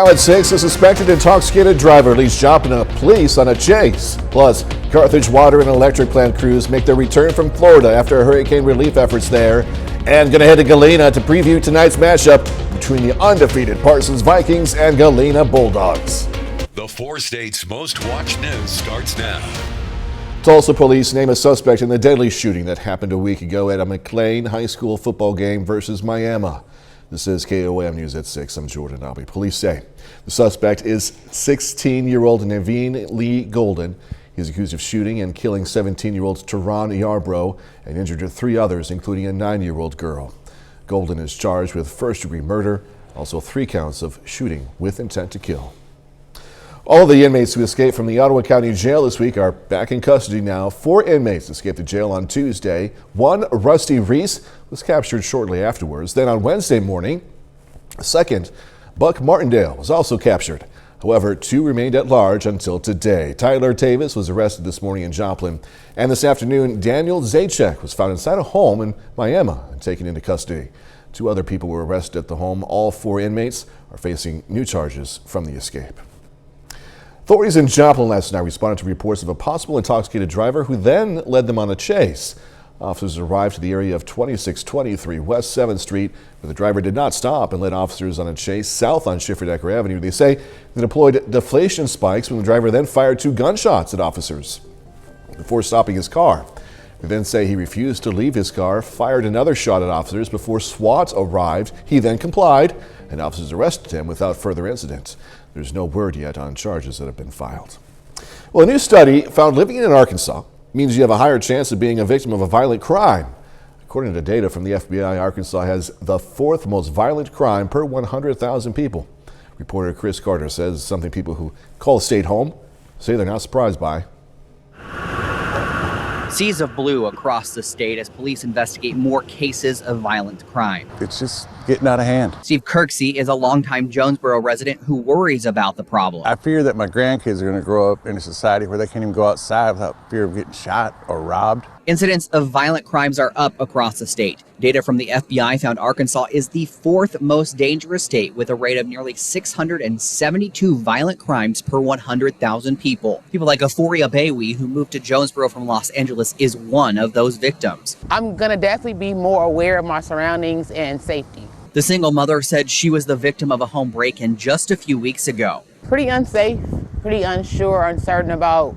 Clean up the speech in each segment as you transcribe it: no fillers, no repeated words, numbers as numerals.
Now at 6, a suspected intoxicated driver leads Joplin police on a chase. Plus, Carthage water and electric plant crews make their return from Florida after hurricane relief efforts there. And gonna head to Galena to preview tonight's matchup between the undefeated Parsons Vikings and Galena Bulldogs. The 4 states' most watched news starts now. Tulsa police name a suspect in the deadly shooting that happened a week ago at a McLean High School football game versus Miami. This is KOAM News at 6. I'm Jordan Albee. Police say the suspect is 16-year-old Naveen Lee Golden. He's accused of shooting and killing 17-year-old Teron Yarbrough and injured 3 others, including a 9-year-old girl. Golden is charged with first-degree murder, also 3 counts of shooting with intent to kill. All of the inmates who escaped from the Ottawa County Jail this week are back in custody now. 4 inmates escaped the jail on Tuesday. 1, Rusty Reese, was captured shortly afterwards. Then on Wednesday morning, a second, Buck Martindale, was also captured. However, 2 remained at large until today. Tyler Tavis was arrested this morning in Joplin. And this afternoon, Daniel Zajac was found inside a home in Miami and taken into custody. 2 other people were arrested at the home. All 4 inmates are facing new charges from the escape. Authorities in Joplin last night responded to reports of a possible intoxicated driver who then led them on a chase. Officers arrived to the area of 2623 West 7th Street, where the driver did not stop and led officers on a chase south on Schifferdecker Avenue. They say they deployed deflation spikes when the driver then fired 2 gunshots at officers before stopping his car. They then say he refused to leave his car, fired another shot at officers before SWAT arrived. He then complied, and officers arrested him without further incident. There's no word yet on charges that have been filed. Well, a new study found living in Arkansas means you have a higher chance of being a victim of a violent crime. According to data from the FBI, Arkansas has the 4th most violent crime per 100,000 people. Reporter Chris Carter says something people who call the state home say they're not surprised by. Seas of blue across the state as police investigate more cases of violent crime. It's just getting out of hand. Steve Kirksey is a longtime Jonesboro resident who worries about the problem. I fear that my grandkids are going to grow up in a society where they can't even go outside without fear of getting shot or robbed. Incidents of violent crimes are up across the state. Data from the FBI found Arkansas is the 4th most dangerous state with a rate of nearly 672 violent crimes per 100,000 people. People like Euphoria Baywee, who moved to Jonesboro from Los Angeles, is one of those victims. I'm going to definitely be more aware of my surroundings and safety. The single mother said she was the victim of a home break-in just a few weeks ago. Pretty unsafe, pretty unsure, uncertain about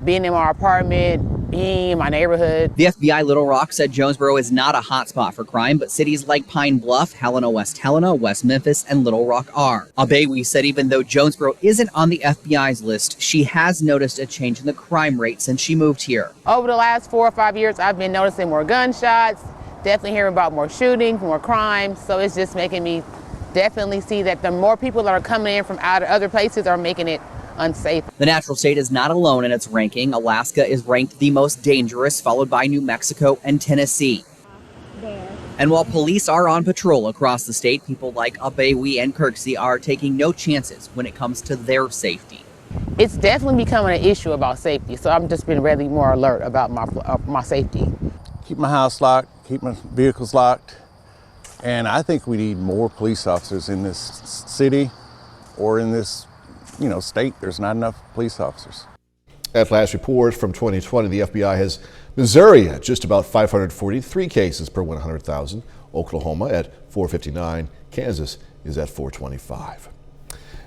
being in my apartment, being in my neighborhood. The FBI Little Rock said Jonesboro is not a hotspot for crime, but cities like Pine Bluff, Helena, West Memphis, and Little Rock are. Abewi said even though Jonesboro isn't on the FBI's list, she has noticed a change in the crime rate since she moved here. Over the last 4 or 5 years, I've been noticing more gunshots, definitely hearing about more shootings, more crimes, so it's just making me definitely see that the more people that are coming in from other places are making it unsafe. The natural state is not alone in its ranking. Alaska is ranked the most dangerous, followed by New Mexico and Tennessee. And while police are on patrol across the state, people like Abewi and Kirksey are taking no chances when it comes to their safety. It's definitely becoming an issue about safety, so I'm just been really more alert about my safety. Keep my house locked, keep my vehicles locked, and I think we need more police officers in this city or in this state. There's not enough police officers. At last report from 2020, the FBI has Missouri at just about 543 cases per 100,000, Oklahoma at 459, Kansas is at 425.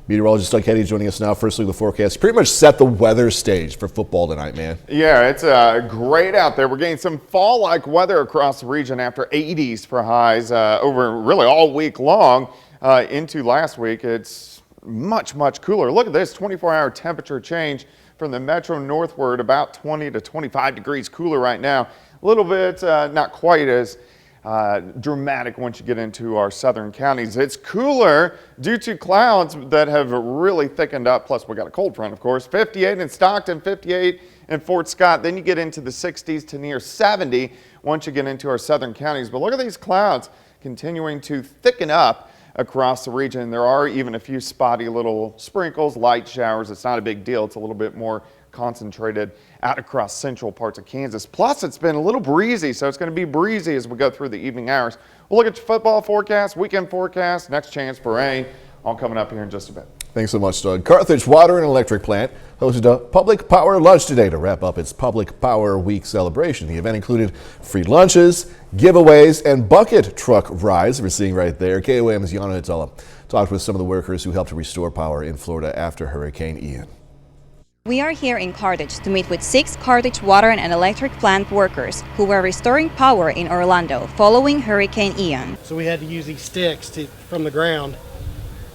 Meteorologist Doug Heddy joining us now. Firstly, the forecast pretty much set the weather stage for football tonight, man. Yeah, it's great out there. We're getting some fall-like weather across the region after 80s for highs over really all week long into last week. It's much cooler. Look at this 24-hour temperature change from the metro northward, about 20 to 25 degrees cooler right now. A little bit not quite as dramatic once you get into our southern counties. It's cooler due to clouds that have really thickened up. Plus, we got a cold front, of course. 58 in Stockton, 58 in Fort Scott. Then you get into the 60s to near 70 once you get into our southern counties. But look at these clouds continuing to thicken up across the region. There are even a few spotty little sprinkles, light showers. It's not a big deal. It's a little bit more concentrated out across central parts of Kansas. Plus, it's been a little breezy, so it's going to be breezy as we go through the evening hours. We'll look at your football forecast, weekend forecast, next chance for rain. All coming up here in just a bit. Thanks so much, Doug. Carthage Water and Electric Plant hosted a public power lunch today to wrap up its Public Power Week celebration. The event included free lunches, giveaways, and bucket truck rides. We're seeing right there. KOAM's Untitled Chapter talked with some of the workers who helped restore power in Florida after Hurricane Ian. We are here in Carthage to meet with 6 Carthage Water and Electric Plant workers who were restoring power in Orlando following Hurricane Ian. So we had to use these sticks from the ground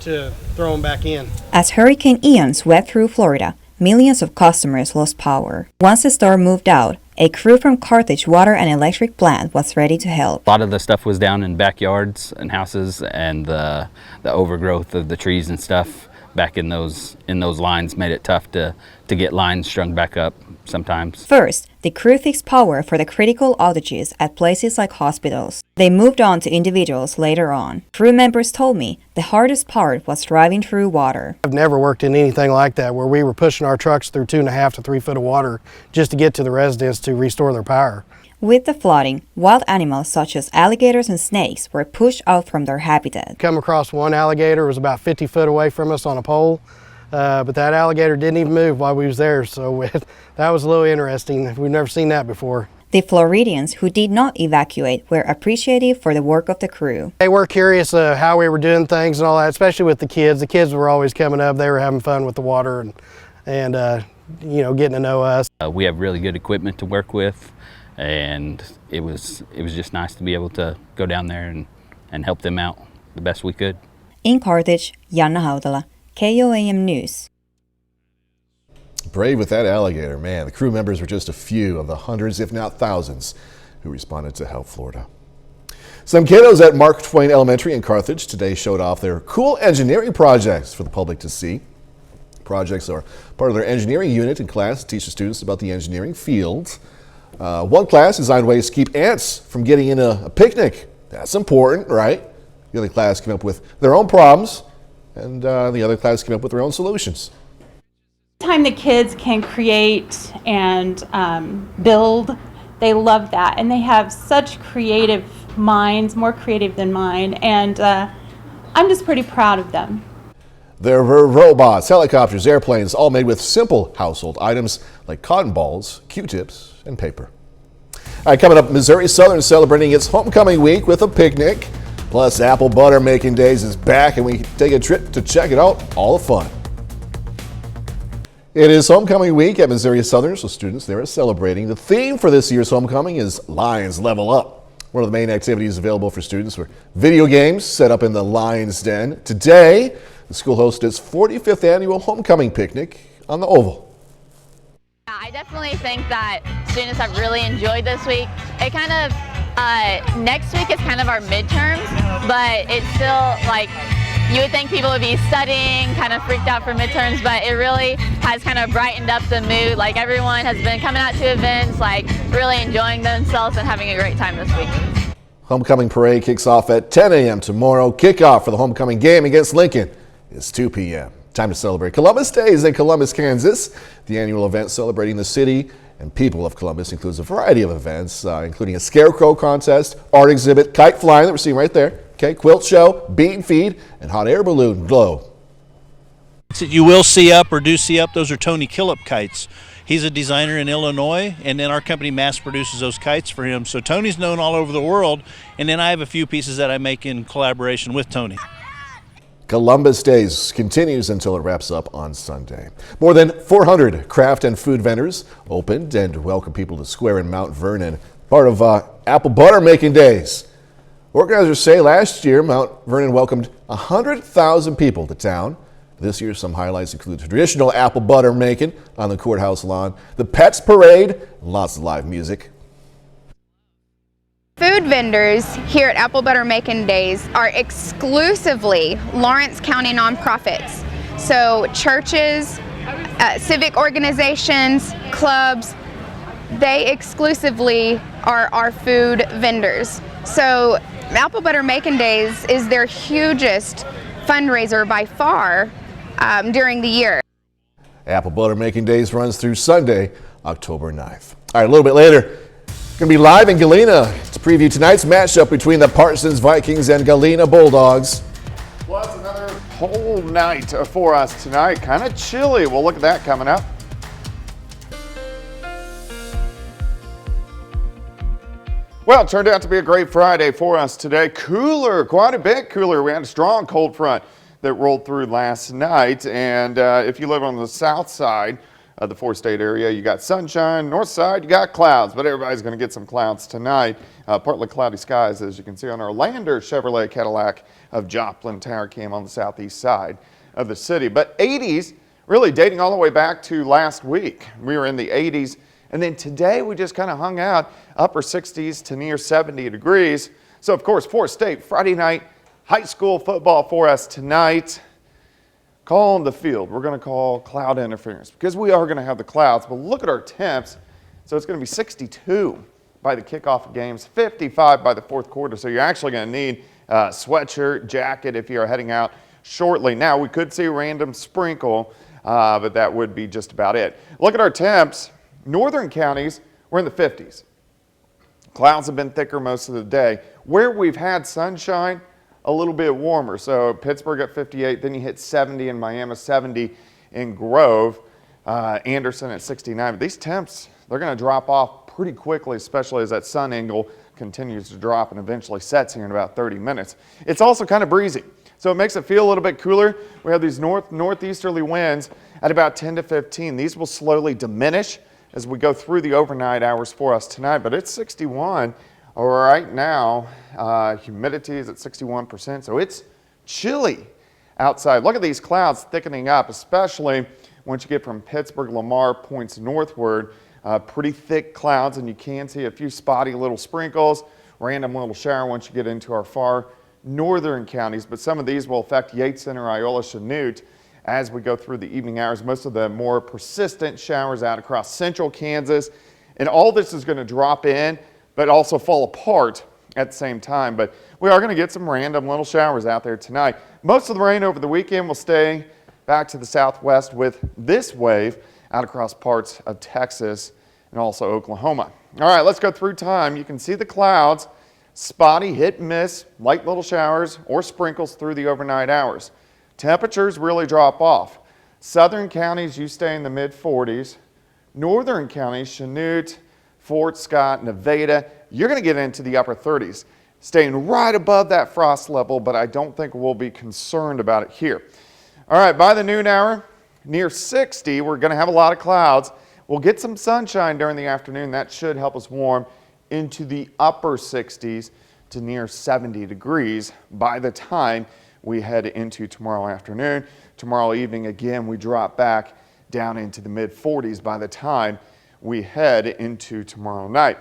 to throw them back in. As Hurricane Ian swept through Florida, millions of customers lost power. Once the storm moved out, a crew from Carthage Water and Electric Plant was ready to help. A lot of the stuff was down in backyards and houses, and the overgrowth of the trees and stuff back in those lines made it tough to get lines strung back up sometimes. First, the crew fixed power for the critical outages at places like hospitals. They moved on to individuals later on. Crew members told me the hardest part was driving through water. I've never worked in anything like that where we were pushing our trucks through 2.5 to 3 foot of water just to get to the residents to restore their power. With the flooding, wild animals such as alligators and snakes were pushed out from their habitat. Come across one alligator, it was about 50 foot away from us on a pole, but that alligator didn't even move while we was there, so that was a little interesting. We've never seen that before. The Floridians who did not evacuate were appreciative for the work of the crew. They were curious how we were doing things and all that, especially with the kids. The kids were always coming up. They were having fun with the water and you know, getting to know us. We have really good equipment to work with, and it was just nice to be able to go down there and help them out the best we could. In Carthage, Janna Hautala, KOAM News. Brave with that alligator, man. The crew members were just a few of the hundreds, if not thousands, who responded to help Florida. Some kiddos at Mark Twain Elementary in Carthage today showed off their cool engineering projects for the public to see. Projects are part of their engineering unit in class to teach the students about the engineering field. One class designed ways to keep ants from getting in a picnic. That's important, right? The other class came up with their own problems, and the other class came up with their own solutions. Time the kids can create and build, they love that, and they have such creative minds, more creative than mine, and I'm just pretty proud of them. There were robots, helicopters, airplanes, all made with simple household items like cotton balls, Q-tips, and paper. All right, coming up, Missouri Southern celebrating its homecoming week with a picnic. Plus, Apple Butter Making Days is back, and we take a trip to check it out. All the fun. It is homecoming week at Missouri Southern, so students there are celebrating. The theme for this year's homecoming is Lions Level Up. One of the main activities available for students were video games set up in the Lions Den. Today, the school hosted its 45th annual homecoming picnic on the Oval. I definitely think that students have really enjoyed this week. It kind of, next week is kind of our midterms, but it's still like, you would think people would be studying, kind of freaked out for midterms, but it really has kind of brightened up the mood. Like, everyone has been coming out to events, like really enjoying themselves and having a great time this week. Homecoming parade kicks off at 10 a.m. tomorrow. Kickoff for the homecoming game against Lincoln is 2 p.m. Time to celebrate Columbus Days in Columbus, Kansas. The annual event celebrating the city and people of Columbus includes a variety of events, including a scarecrow contest, art exhibit, kite flying that we're seeing right there, okay, quilt show, beat and feed, and hot air balloon glow. You will see up or do see up, those are Tony Killip kites. He's a designer in Illinois, and then our company mass produces those kites for him. So Tony's known all over the world, and then I have a few pieces that I make in collaboration with Tony. Columbus Days continues until it wraps up on Sunday. More than 400 craft and food vendors opened and welcome people to Square in Mount Vernon, part of Apple Butter Making Days. Organizers say last year Mount Vernon welcomed 100,000 people to town. This year, some highlights include traditional apple butter making on the courthouse lawn, the Pets Parade, and lots of live music. Food vendors here at Apple Butter Making Days are exclusively Lawrence County nonprofits. So churches, civic organizations, clubs, they exclusively are our food vendors. So Apple Butter Making Days is their hugest fundraiser by far during the year. Apple Butter Making Days runs through Sunday, October 9th. All right, a little bit later, going to be live in Galena to preview tonight's matchup between the Parsons Vikings and Galena Bulldogs. Plus another Cold night for us tonight. Kind of chilly. We'll look at that coming up. Well, it turned out to be a great Friday for us today. Cooler, quite a bit cooler. We had a strong cold front that rolled through last night. And if you live on the south side of the four-state area, you got sunshine. North side, you got clouds. But everybody's going to get some clouds tonight. Partly cloudy skies, as you can see on our Lander Chevrolet Cadillac of Joplin Tower Cam on the southeast side of the city. But 80s, really dating all the way back to last week. We were in the 80s. And then today we just kind of hung out upper 60s to near 70 degrees. So of course, Fourth State Friday night high school football for us tonight. Call on the field. We're going to call cloud interference because we are going to have the clouds. But look at our temps. So it's going to be 62 by the kickoff of games, 55 by the fourth quarter. So you're actually going to need a sweatshirt, jacket if you're heading out shortly. Now we could see a random sprinkle, but that would be just about it. Look at our temps. Northern counties, we're in the 50s. Clouds have been thicker most of the day. Where we've had sunshine, a little bit warmer. So Pittsburgh at 58, then you hit 70 in Miami, 70 in Grove, Anderson at 69. But these temps, they're going to drop off pretty quickly, especially as that sun angle continues to drop and eventually sets here in about 30 minutes. It's also kind of breezy, so it makes it feel a little bit cooler. We have these northeasterly winds at about 10 to 15. These will slowly diminish as we go through the overnight hours for us tonight, but it's 61 right now. Humidity is at 61%, so it's chilly outside. Look at these clouds thickening up, especially once you get from Pittsburgh, Lamar points northward. Pretty thick clouds, and you can see a few spotty little sprinkles, random little shower once you get into our far northern counties, but some of these will affect Yates Center, Iola, Chanute as we go through the evening hours. Most of the more persistent showers out across central Kansas. And all this is going to drop in, but also fall apart at the same time. But we are going to get some random little showers out there tonight. Most of the rain over the weekend will stay back to the southwest with this wave out across parts of Texas and also Oklahoma. All right, let's go through time. You can see the clouds, spotty, hit and miss, light little showers or sprinkles through the overnight hours. Temperatures really drop off. Southern counties, you stay in the mid-40s. Northern counties, Chanute, Fort Scott, Nevada, you're going to get into the upper 30s. Staying right above that frost level, but I don't think we'll be concerned about it here. All right, by the noon hour, near 60, we're going to have a lot of clouds. We'll get some sunshine during the afternoon. That should help us warm into the upper 60s to near 70 degrees by the time we head into tomorrow afternoon. Tomorrow evening, again, we drop back down into the mid-40s by the time we head into tomorrow night.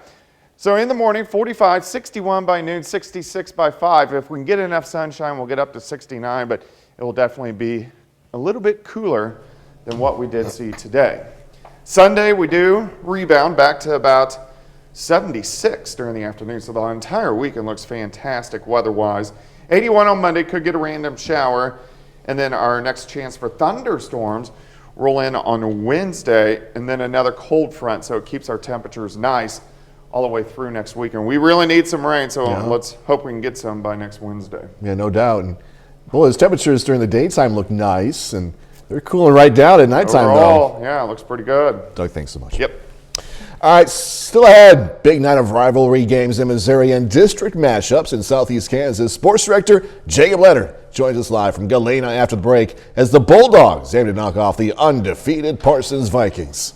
So in the morning, 45, 61 by noon, 66 by 5. If we can get enough sunshine, we'll get up to 69, but it will definitely be a little bit cooler than what we did see today. Sunday, we do rebound back to about 76 during the afternoon, so the entire weekend looks fantastic weather-wise. 81 on Monday, could get a random shower, and then our next chance for thunderstorms roll in on Wednesday, and then another cold front, so it keeps our temperatures nice all the way through next week. And we really need some rain, so let's hope we can get some by next Wednesday. Yeah, no doubt. And boy, those temperatures during the daytime look nice, and they're cooling right down at nighttime, overall, yeah, it looks pretty good. Doug, thanks so much. Yep. All right, still ahead, big night of rivalry games in Missouri and district matchups in southeast Kansas. Sports director Jacob Leonard joins us live from Galena after the break as the Bulldogs aim to knock off the undefeated Parsons Vikings.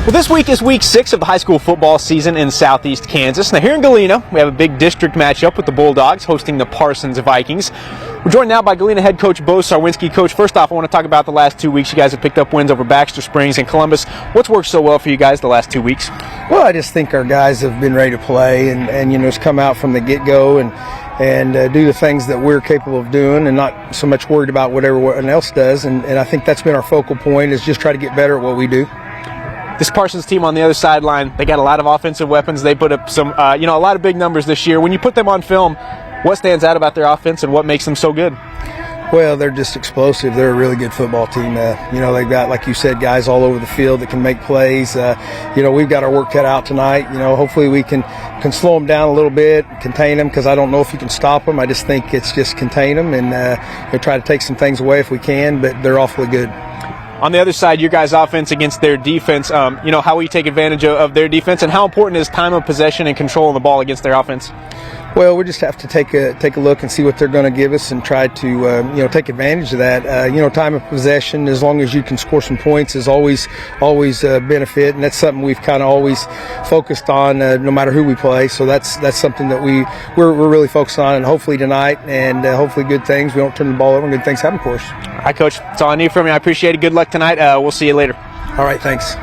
Well, this week is week 6 of the high school football season in southeast Kansas. Now here in Galena, we have a big district matchup with the Bulldogs hosting the Parsons Vikings. We're joined now by Galena head coach Bo Sarwinski. Coach, first off, I want to talk about the last 2 weeks. You guys have picked up wins over Baxter Springs and Columbus. What's worked so well for you guys the last 2 weeks? Well, I just think our guys have been ready to play and you know, just come out from the get-go and do the things that we're capable of doing and not so much worried about what everyone else does. And I think that's been our focal point, is just try to get better at what we do. This Parsons team on the other sideline, they got a lot of offensive weapons. They put up some, a lot of big numbers this year. When you put them on film, what stands out about their offense and what makes them so good? Well, they're just explosive. They're a really good football team. They've got, like you said, guys all over the field that can make plays. We've got our work cut out tonight. Hopefully we can slow them down a little bit, contain them, because I don't know if you can stop them. I just think it's just contain them and try to take some things away if we can, but they're awfully good. On the other side, your guys' offense against their defense, how will you take advantage of their defense, and how important is time of possession and control of the ball against their offense? Well, we just have to take a look and see what they're going to give us and try to take advantage of that. Time of possession, as long as you can score some points, is always a benefit, and that's something we've kind of always focused on, no matter who we play. So that's something that we're really focused on, and hopefully tonight, and hopefully good things. We don't turn the ball over, and good things happen for us. All right, Coach. That's all I need from you. I appreciate it. Good luck tonight. We'll see you later. All right, thanks.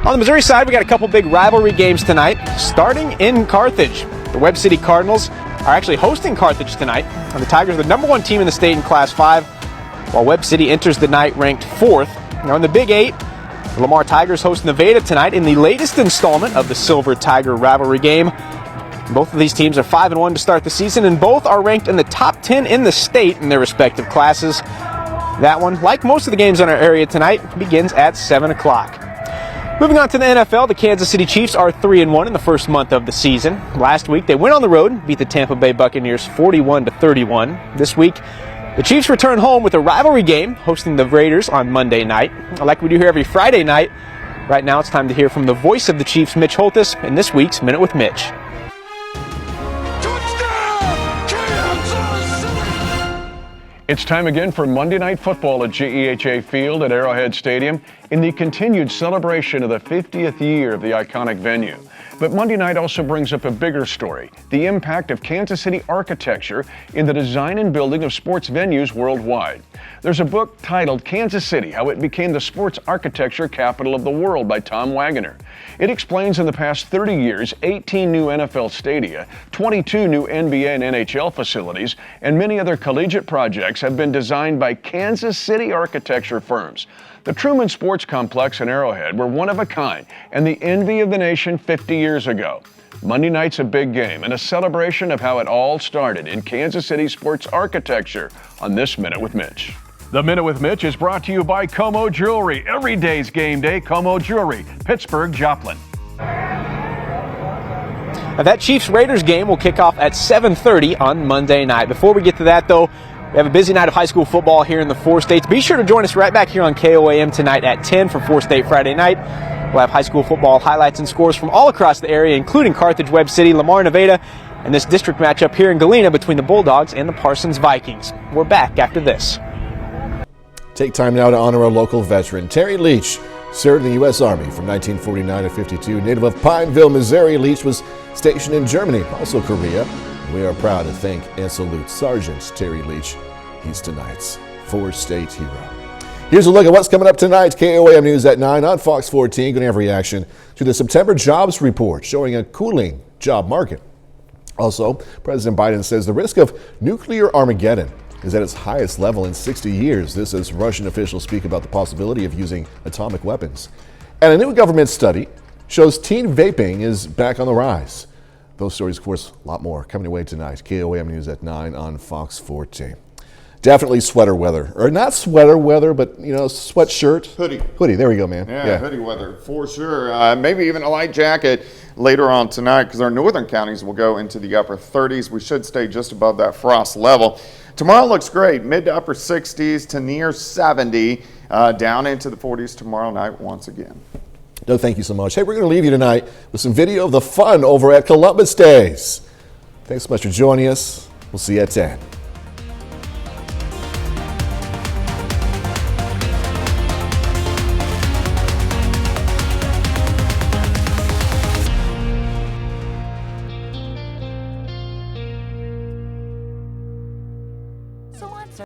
On the Missouri side, we got a couple big rivalry games tonight, starting in Carthage. The Webb City Cardinals are actually hosting Carthage tonight, and the Tigers are the number 1 team in the state in Class 5, while Webb City enters the night ranked 4th. Now in the Big 8, the Lamar Tigers host Nevada tonight in the latest installment of the Silver Tiger rivalry game. Both of these teams are 5-1 to start the season, and both are ranked in the top 10 in the state in their respective classes. That one, like most of the games in our area tonight, begins at 7 o'clock. Moving on to the NFL, the Kansas City Chiefs are 3-1 in the first month of the season. Last week, they went on the road and beat the Tampa Bay Buccaneers 41-31. This week, the Chiefs return home with a rivalry game, hosting the Raiders on Monday night. Like we do here every Friday night, right now it's time to hear from the voice of the Chiefs, Mitch Holthus, in this week's Minute with Mitch. It's time again for Monday Night Football at GEHA Field at Arrowhead Stadium in the continued celebration of the 50th year of the iconic venue. But Monday night also brings up a bigger story, the impact of Kansas City architecture in the design and building of sports venues worldwide. There's a book titled Kansas City, How It Became the Sports Architecture Capital of the World by Tom Wagoner. It explains in the past 30 years, 18 new NFL stadia, 22 new NBA and NHL facilities, and many other collegiate projects have been designed by Kansas City architecture firms. The Truman Sports Complex and Arrowhead were one of a kind and the envy of the nation 50 years ago. Monday night's a big game and a celebration of how it all started in Kansas City sports architecture on this Minute with Mitch. The Minute with Mitch is brought to you by Como Jewelry. Every day's game day, Como Jewelry, Pittsburgh, Joplin. Now that Chiefs-Raiders game will kick off at 7:30 on Monday night. Before we get to that, though, we have a busy night of high school football here in the 4 states. Be sure to join us right back here on KOAM tonight at 10 for 4 State Friday night. We'll have high school football highlights and scores from all across the area, including Carthage, Webb City, Lamar, Nevada, and this district matchup here in Galena between the Bulldogs and the Parsons Vikings. We're back after this. Take time now to honor a local veteran. Terry Leach served in the U.S. Army from 1949 to 52. Native of Pineville, Missouri, Leach was stationed in Germany, also Korea. We are proud to thank and salute Sergeant Terry Leach. He's tonight's 4 State hero. Here's a look at what's coming up tonight. KOAM News at 9 on Fox 14. Going to have reaction to the September jobs report showing a cooling job market. Also, President Biden says the risk of nuclear Armageddon is at its highest level in 60 years. This as Russian officials speak about the possibility of using atomic weapons. And a new government study shows teen vaping is back on the rise. Those stories, of course, a lot more coming your way tonight. KOAM News at 9 on Fox 14. Definitely sweater weather. Or not sweater weather, but, sweatshirt. Hoodie, there we go, man. Yeah, hoodie weather, for sure. Maybe even a light jacket later on tonight, because our northern counties will go into the upper 30s. We should stay just above that frost level. Tomorrow looks great. Mid to upper 60s to near 70. Down into the 40s tomorrow night once again. Doug, thank you so much. Hey, we're going to leave you tonight with some video of the fun over at Columbus Days. Thanks so much for joining us. We'll see you at 10.